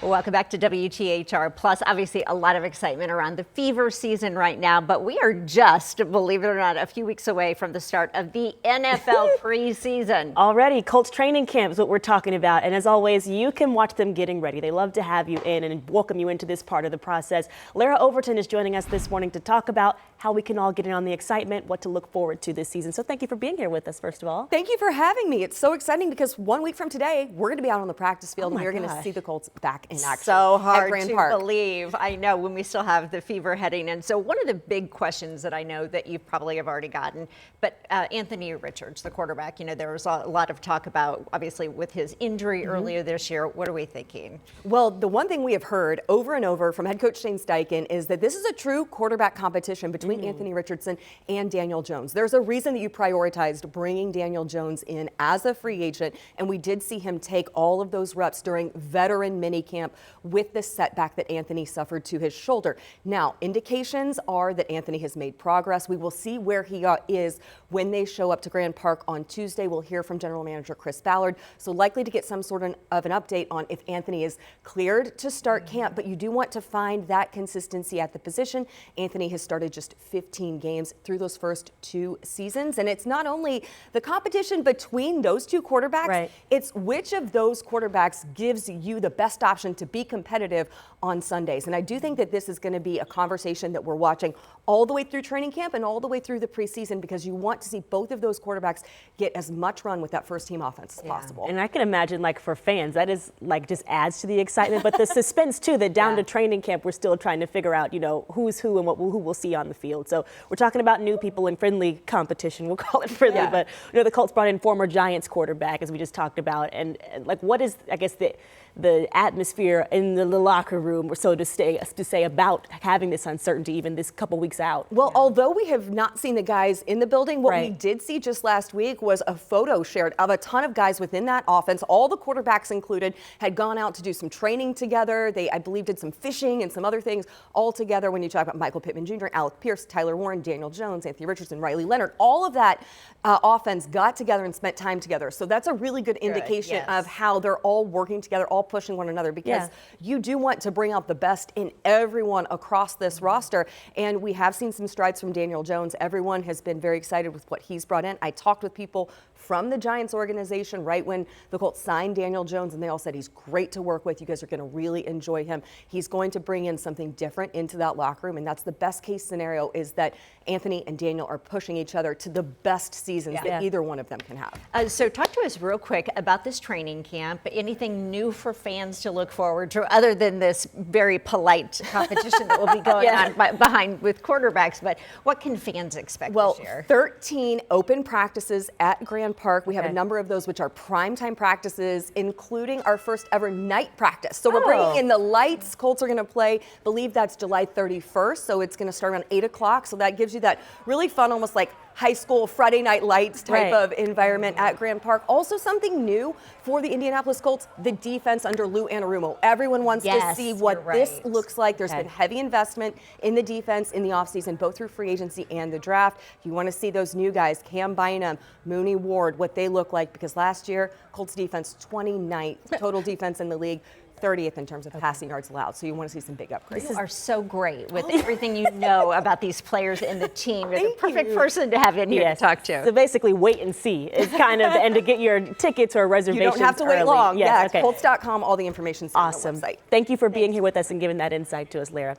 Welcome back to WTHR Plus. Obviously, a lot of excitement around the fever season right now, but we are just, believe it or not, a few weeks away from the start of the NFL preseason. Already, Colts training camp is what we're talking about. And as always, you can watch them getting ready. They love to have you in and welcome you into this part of the process. Larra Overton is joining us this morning to talk about how we can all get in on the excitement, what to look forward to this season. So thank you for being here with us, first of all. Thank you for having me. It's so exciting because 1 week from today, we're going to be out on the practice field and we're going to see the Colts back in action. So hard to believe. I know, when we still have the fever heading in. So one of the big questions that I know that you probably have already gotten, but Anthony Richards, the quarterback, you know, there was a lot of talk about, obviously, with his injury earlier this year. What are we thinking? Well, the one thing we have heard over and over from head coach Shane Steichen is that this is a true quarterback competition between Anthony Richardson and Daniel Jones. There's a reason that you prioritized bringing Daniel Jones in as a free agent, and we did see him take all of those reps during veteran minicamp with the setback that Anthony suffered to his shoulder. Now, indications are that Anthony has made progress. We will see where he is when they show up to Grand Park on Tuesday. We'll hear from General Manager Chris Ballard, so likely to get some sort of an update on if Anthony is cleared to start camp, but you do want to find that consistency at the position. Anthony has started just 15 games through those first 2 seasons, and it's not only the competition between those 2 quarterbacks, it's which of those quarterbacks gives you the best option to be competitive on Sundays. And I do think that this is going to be a conversation that we're watching all the way through training camp and all the way through the preseason, because you want to see both of those quarterbacks get as much run with that first team offense as possible. And I can imagine, like, for fans, that is like just adds to the excitement, but the suspense too, that down to training camp, we're still trying to figure out, you know, who's who and who we'll see on the field. So we're talking about new people in friendly competition. We'll call it friendly, but you know, the Colts brought in former Giants quarterback, as we just talked about, and like, what is, I guess, the atmosphere in the locker room, or so to say, about having this uncertainty even this couple weeks out? Well, although we have not seen the guys in the building, what we did see just last week was a photo shared of a ton of guys within that offense. All the quarterbacks included had gone out to do some training together. They, I believe, did some fishing and some other things all together. When you talk about Michael Pittman Jr., Alec Pierce, Tyler Warren, Daniel Jones, Anthony Richardson, Riley Leonard, all of that offense got together and spent time together. So that's a really good indication of how they're all working together, all pushing one another, because you do want to bring out the best in everyone across this roster. And we have seen some strides from Daniel Jones. Everyone has been very excited with what he's brought in. I talked with people from the Giants organization right when the Colts signed Daniel Jones, and they all said he's great to work with. You guys are going to really enjoy him. He's going to bring in something different into that locker room, and that's the best case scenario, is that Anthony and Daniel are pushing each other to the best seasons that either one of them can have. So talk to us real quick about this training camp. Anything new for fans to look forward to, other than this very polite competition that will be going on behind with quarterbacks? But what can fans expect this year? 13 open practices at Grand Park. We have a number of those which are primetime practices, including our first ever night practice. So we're bringing in the lights. Colts are going to play, I believe that's July 31st. So it's going to start around 8 o'clock. So that gives you that really fun, almost like high school Friday Night Lights type of environment at Grand Park. Also something new for the Indianapolis Colts, the defense under Lou Anarumo. Everyone wants to see what this looks like. There's been heavy investment in the defense in the offseason, both through free agency and the draft. You want to see those new guys, Cam Bynum, Mooney Ward, what they look like, because last year, Colts defense 29th total defense in the league, 30th in terms of passing yards allowed. So you want to see some big upgrades. You are so great with everything you know about these players and the team. You're the perfect person to have in here to talk to. So basically, wait and see is kind of, and to get your tickets or reservations. You don't have to wait long. Yes, Colts.com, all the information's on the website. Thank you for being here with us and giving that insight to us, Larra.